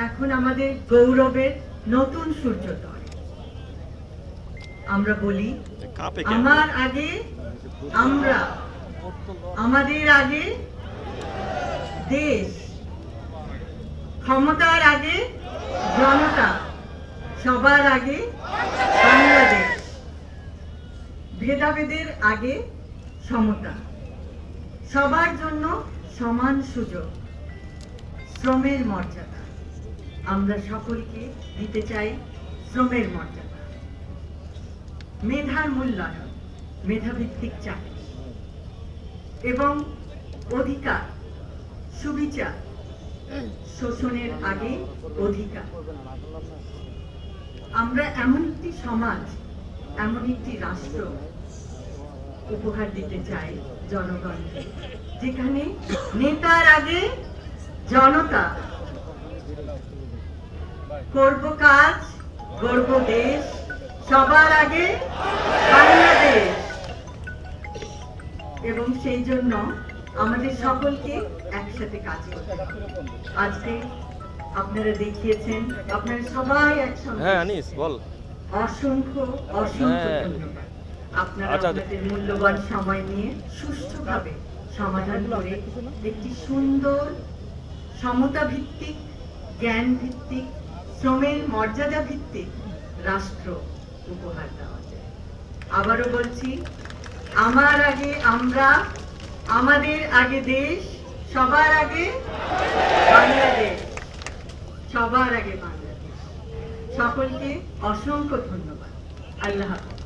এখন আমাদের গৌরবের নতুন সূর্যোদয়। আমরা বলি আমার আগে আমরা, আমাদের আগে দেশ, ক্ষমতার আগে জনতা, সবার আগে বাংলাদেশ, ভেদাভেদের আগে সমতা, সবার জন্য সমান সুযোগ, শ্রমের মর্যাদা। আমরা সকলকে দিতে চাই শ্রমের মর্যাদা, মেধার মূল্যায়ন, মেধাভিত্তিক চাকরি এবং অধিকার, সুবিচার, শোষণের আগে অধিকার। আমরা এমন একটি সমাজ, এমন একটি রাষ্ট্র উপহার দিতে চাই জনগণকে, যেখানে নেতার আগে জনতা, করব কাজ, গড়ব দেশ, সবার আগে বাংলাদেশ। এবং সেই জন্য আমাদের সকলকে একসাথে কাজ করতে হবে। আজকে আপনারা দেখিয়েছেন, আপনারা সবাই একসঙ্গে। অসংখ্য অসংখ্য ধন্যবাদ। আপনারা আপনাদের মূল্যবান সময় নিয়ে সুষ্ঠুভাবে সমাধান করে একটি সুন্দর সমতা ভিত্তিক, জ্ঞান ভিত্তিক, শ্রমের মর্যাদা ভিত্তিক রাষ্ট্র উপহার দেওয়া যায়। আবারও বলছি, আমার আগে আমরা, আমাদের আগে দেশ, সবার আগে বাংলাদেশ, সবার আগে বাংলাদেশ। সকলকে অসংখ্য ধন্যবাদ। আল্লাহ হাফেজ।